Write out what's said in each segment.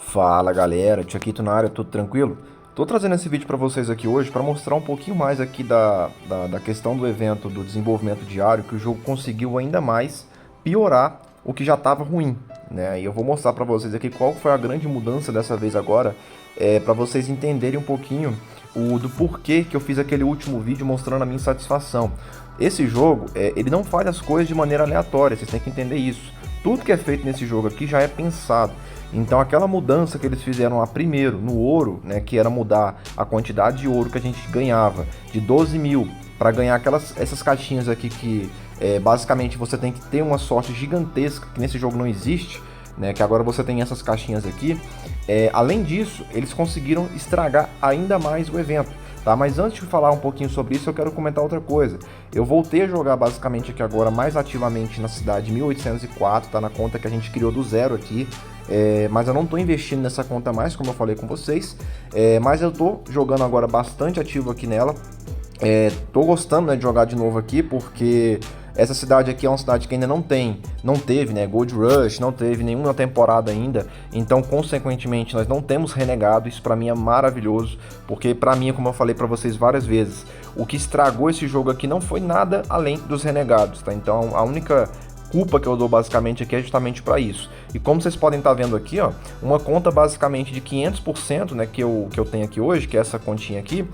Fala galera, Tiaquito na área, tudo tranquilo? Tô trazendo esse vídeo para vocês aqui hoje para mostrar um pouquinho mais aqui da questão do evento do desenvolvimento diário, que o jogo conseguiu ainda mais piorar o que já estava ruim, né? E eu vou mostrar para vocês aqui qual foi a grande mudança dessa vez agora, para vocês entenderem um pouquinho do porquê que eu fiz aquele último vídeo mostrando a minha insatisfação. Esse jogo, ele não faz as coisas de maneira aleatória, vocês têm que entender isso. Tudo que é feito nesse jogo aqui já é pensado. Então aquela mudança que eles fizeram lá primeiro no ouro, né, que era mudar a quantidade de ouro que a gente ganhava de 12 mil para ganhar essas caixinhas aqui que basicamente você tem que ter uma sorte gigantesca, que nesse jogo não existe, né, que agora você tem essas caixinhas aqui. Além disso, eles conseguiram estragar ainda mais o evento. Tá, mas antes de falar um pouquinho sobre isso, eu quero comentar outra coisa. Eu voltei a jogar basicamente aqui agora mais ativamente na cidade 1804, tá na conta que a gente criou do zero aqui. Mas eu não estou investindo nessa conta mais, como eu falei com vocês. Mas eu estou jogando agora bastante ativo aqui nela. Tô gostando, né, de jogar de novo aqui, porque essa cidade aqui é uma cidade que ainda não teve, né, Gold Rush, não teve nenhuma temporada ainda, então consequentemente nós não temos renegado. Isso pra mim é maravilhoso, porque pra mim, como eu falei pra vocês várias vezes, o que estragou esse jogo aqui não foi nada além dos renegados, tá? Então a única culpa que eu dou basicamente aqui é justamente para isso. E como vocês podem estar vendo aqui, ó, uma conta basicamente de 500%, né, que eu tenho aqui hoje, que é essa continha aqui,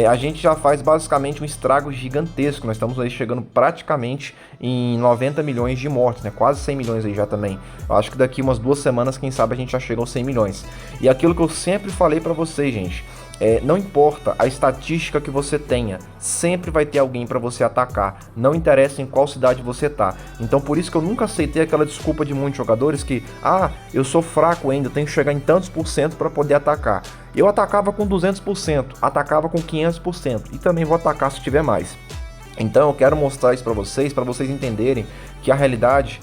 a gente já faz basicamente um estrago gigantesco. Nós estamos aí chegando praticamente em 90 milhões de mortes, né, quase 100 milhões aí já também. Eu acho que daqui umas 2 semanas, quem sabe, a gente já chega aos 100 milhões. E aquilo que eu sempre falei para vocês, gente, não importa a estatística que você tenha, sempre vai ter alguém para você atacar, não interessa em qual cidade você tá. Então por isso que eu nunca aceitei aquela desculpa de muitos jogadores que, eu sou fraco ainda, tenho que chegar em tantos por cento para poder atacar. Eu atacava com 200%, atacava com 500% e também vou atacar se tiver mais. Então eu quero mostrar isso para vocês entenderem que a realidade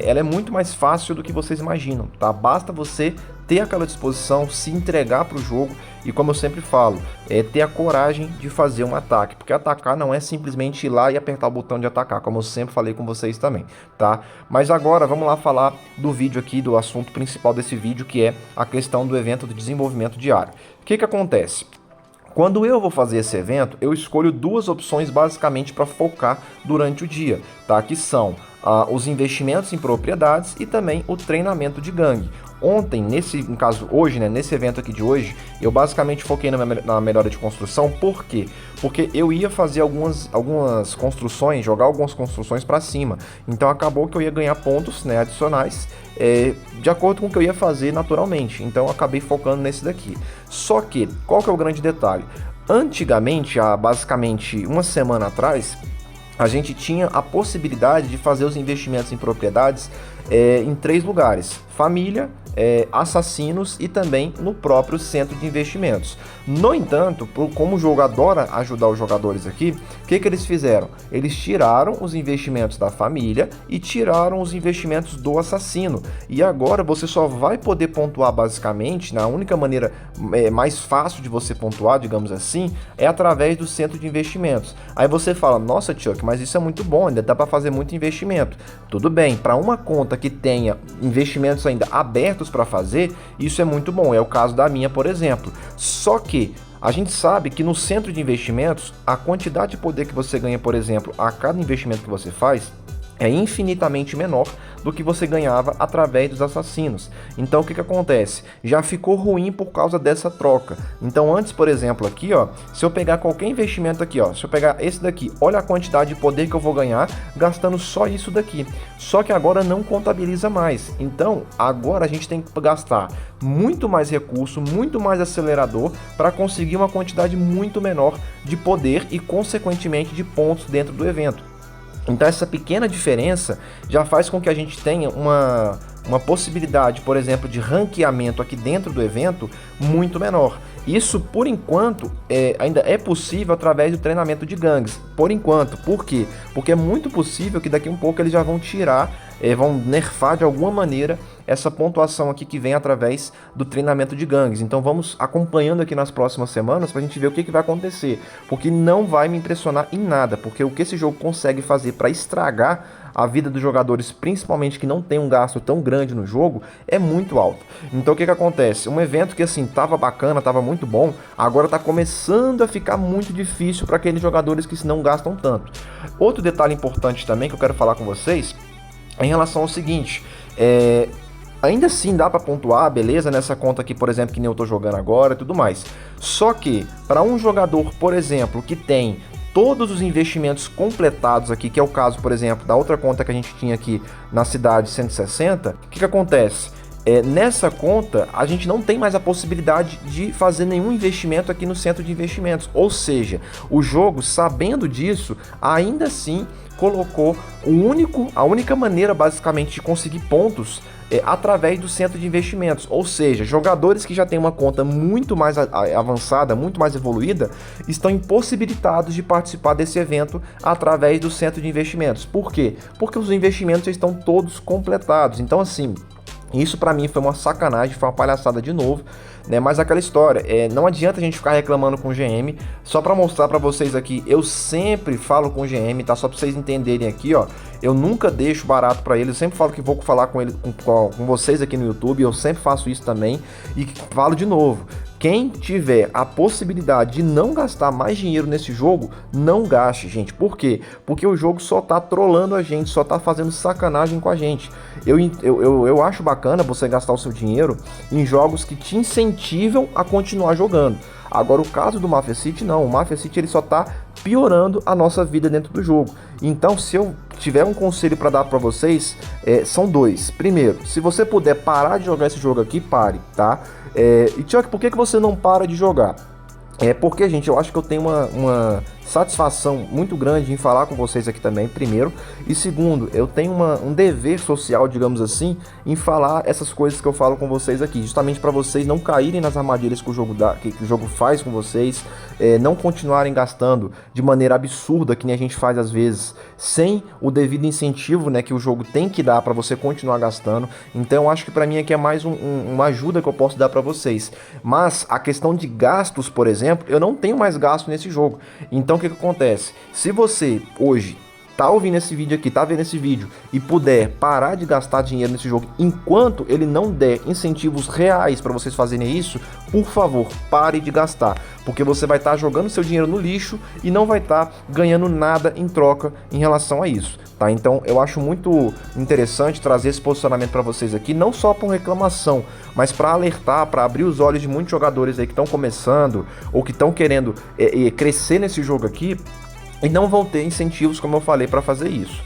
ela é muito mais fácil do que vocês imaginam, tá? Basta você ter aquela disposição, se entregar para o jogo e, como eu sempre falo, ter a coragem de fazer um ataque, porque atacar não é simplesmente ir lá e apertar o botão de atacar, como eu sempre falei com vocês também, tá? Mas agora vamos lá falar do vídeo aqui, do assunto principal desse vídeo, que é a questão do evento de desenvolvimento diário. O que acontece? Quando eu vou fazer esse evento, eu escolho duas opções basicamente para focar durante o dia, tá? Que são os investimentos em propriedades e também o treinamento de gangue. Ontem, no caso hoje, né, nesse evento aqui de hoje, eu basicamente foquei na melhora de construção. Por quê? Porque eu ia fazer algumas construções, jogar algumas construções para cima. Então acabou que eu ia ganhar pontos, né, adicionais, de acordo com o que eu ia fazer naturalmente. Então eu acabei focando nesse daqui. Só que, qual que é o grande detalhe? Antigamente, há basicamente uma semana atrás, a gente tinha a possibilidade de fazer os investimentos em propriedades em 3 lugares: família, assassinos e também no próprio centro de investimentos. No entanto, como o jogo adora ajudar os jogadores aqui, o que eles fizeram? Eles tiraram os investimentos da família e tiraram os investimentos do assassino. E agora você só vai poder pontuar basicamente, na única maneira mais fácil de você pontuar, digamos assim, é através do centro de investimentos. Aí você fala: nossa, Chuck, mas isso é muito bom, ainda dá para fazer muito investimento. Tudo bem, para uma conta que tenha investimentos ainda abertos para fazer, isso é muito bom. É o caso da minha, por exemplo. Só que a gente sabe que no centro de investimentos, a quantidade de poder que você ganha, por exemplo, a cada investimento que você faz, é infinitamente menor do que você ganhava através dos assassinos. Então o que acontece? Já ficou ruim por causa dessa troca. Então antes, por exemplo, aqui, ó, se eu pegar qualquer investimento aqui, ó, se eu pegar esse daqui, olha a quantidade de poder que eu vou ganhar gastando só isso daqui. Só que agora não contabiliza mais. Então agora a gente tem que gastar muito mais recurso, muito mais acelerador para conseguir uma quantidade muito menor de poder e consequentemente de pontos dentro do evento. Então essa pequena diferença já faz com que a gente tenha uma possibilidade, por exemplo, de ranqueamento aqui dentro do evento muito menor. Isso, por enquanto, ainda é possível através do treinamento de gangues. Por enquanto. Por quê? Porque é muito possível que daqui a um pouco eles já vão tirar, vão nerfar de alguma maneira essa pontuação aqui que vem através do treinamento de gangues. Então vamos acompanhando aqui nas próximas semanas para a gente ver o que vai acontecer. Porque não vai me impressionar em nada. Porque o que esse jogo consegue fazer para estragar a vida dos jogadores, principalmente que não tem um gasto tão grande no jogo, é muito alta. Então o que acontece? Um evento que assim tava bacana, tava muito bom, agora tá começando a ficar muito difícil para aqueles jogadores que não gastam tanto. Outro detalhe importante também que eu quero falar com vocês é em relação ao seguinte, ainda assim dá para pontuar, beleza, nessa conta aqui, por exemplo, que nem eu tô jogando agora e tudo mais. Só que para um jogador, por exemplo, que tem todos os investimentos completados aqui, que é o caso, por exemplo, da outra conta que a gente tinha aqui na cidade 160, o que acontece? Nessa conta, a gente não tem mais a possibilidade de fazer nenhum investimento aqui no centro de investimentos. Ou seja, o jogo, sabendo disso, ainda assim colocou a única maneira, basicamente, de conseguir pontos através do centro de investimentos. Ou seja, jogadores que já têm uma conta muito mais avançada, muito mais evoluída, estão impossibilitados de participar desse evento através do centro de investimentos. Por quê? Porque os investimentos estão todos completados. Então, assim, isso pra mim foi uma sacanagem, foi uma palhaçada de novo, né? Mas aquela história, não adianta a gente ficar reclamando com o GM. Só pra mostrar pra vocês aqui, eu sempre falo com o GM, tá? Só pra vocês entenderem aqui, ó. Eu nunca deixo barato pra ele, eu sempre falo que vou falar com ele, com vocês aqui no YouTube, eu sempre faço isso também. E falo de novo, quem tiver a possibilidade de não gastar mais dinheiro nesse jogo, não gaste, gente. Por quê? Porque o jogo só tá trolando a gente, só tá fazendo sacanagem com a gente. Eu acho bacana você gastar o seu dinheiro em jogos que te incentivam a continuar jogando. Agora, o caso do Mafia City, não. O Mafia City ele só tá piorando a nossa vida dentro do jogo. Então, se eu tiver um conselho para dar para vocês, são dois. Primeiro, se você puder parar de jogar esse jogo aqui, pare, tá? E Chuck, por que você não para de jogar? Porque, gente, eu acho que eu tenho uma satisfação muito grande em falar com vocês aqui também, primeiro. E segundo, eu tenho um dever social, digamos assim, em falar essas coisas que eu falo com vocês aqui. Justamente para vocês não caírem nas armadilhas que o jogo faz com vocês. Não continuarem gastando de maneira absurda, que nem a gente faz às vezes, sem o devido incentivo, né, que o jogo tem que dar para você continuar gastando. Então eu acho que para mim aqui é mais uma ajuda que eu posso dar para vocês. Mas a questão de gastos, por exemplo, eu não tenho mais gasto nesse jogo. Então o que acontece? Se você hoje tá ouvindo esse vídeo aqui, tá vendo esse vídeo e puder parar de gastar dinheiro nesse jogo enquanto ele não der incentivos reais para vocês fazerem isso, por favor, pare de gastar, porque você vai estar jogando seu dinheiro no lixo e não vai estar ganhando nada em troca em relação a isso, tá? Então eu acho muito interessante trazer esse posicionamento para vocês aqui, não só por reclamação, mas para alertar, para abrir os olhos de muitos jogadores aí que estão começando ou que estão querendo crescer nesse jogo aqui e não vão ter incentivos, como eu falei, para fazer isso.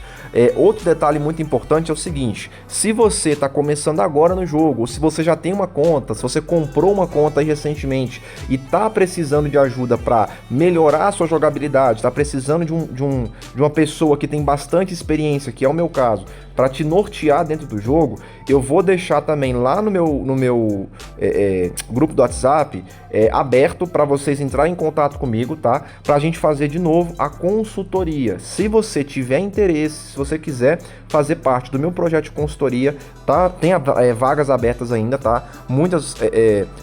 Outro detalhe muito importante é o seguinte: se você está começando agora no jogo, ou se você já tem uma conta, se você comprou uma conta aí recentemente e está precisando de ajuda para melhorar a sua jogabilidade, está precisando de uma pessoa que tem bastante experiência, que é o meu caso, para te nortear dentro do jogo, eu vou deixar também lá no meu grupo do WhatsApp aberto para vocês entrarem em contato comigo, tá? Para a gente fazer de novo a consultoria. Se você tiver interesse, se você quiser fazer parte do meu projeto de consultoria, tá? Tem vagas abertas ainda, tá? Muitas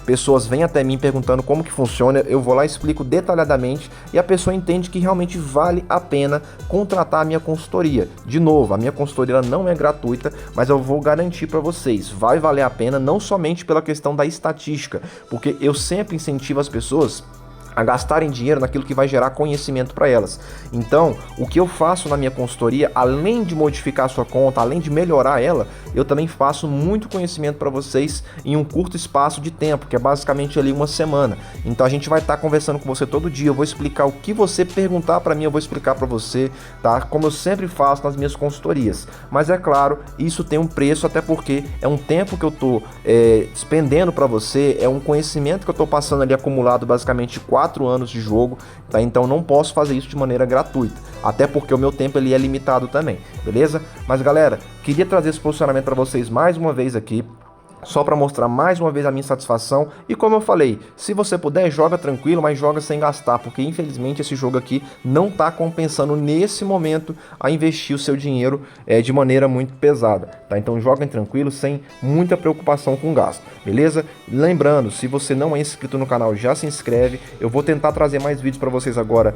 pessoas vêm até mim perguntando como que funciona, eu vou lá e explico detalhadamente e a pessoa entende que realmente vale a pena contratar a minha consultoria. De novo, a minha consultoria não é gratuita, mas eu vou garantir para vocês, vai valer a pena, não somente pela questão da estatística, porque eu sempre incentivo as pessoas a gastarem dinheiro naquilo que vai gerar conhecimento para elas. Então, o que eu faço na minha consultoria, além de modificar a sua conta, além de melhorar ela, eu também faço muito conhecimento para vocês em um curto espaço de tempo, que é basicamente ali uma semana. Então a gente vai estar conversando com você todo dia, eu vou explicar o que você perguntar para mim, eu vou explicar para você, tá? Como eu sempre faço nas minhas consultorias. Mas é claro, isso tem um preço, até porque é um tempo que eu tô despendendo para você, é um conhecimento que eu tô passando ali acumulado basicamente 4 anos de jogo, tá? Então não posso fazer isso de maneira gratuita, até porque o meu tempo ele é limitado também, beleza? Mas galera, queria trazer esse posicionamento para vocês mais uma vez aqui. só para mostrar mais uma vez a minha satisfação. E como eu falei, se você puder, joga tranquilo, mas joga sem gastar, porque infelizmente esse jogo aqui não está compensando nesse momento a investir o seu dinheiro de maneira muito pesada, tá? Então joguem tranquilo, sem muita preocupação com gasto, beleza? Lembrando, se você não é inscrito no canal, já se inscreve. Eu vou tentar trazer mais vídeos para vocês agora,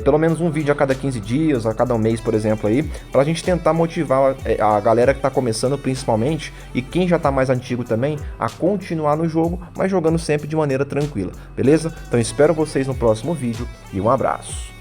pelo menos um vídeo a cada 15 dias, a cada mês, por exemplo, aí, para a gente tentar motivar a galera que está começando principalmente, e quem já está mais antigo também, a continuar no jogo, mas jogando sempre de maneira tranquila, beleza? Então espero vocês no próximo vídeo e um abraço.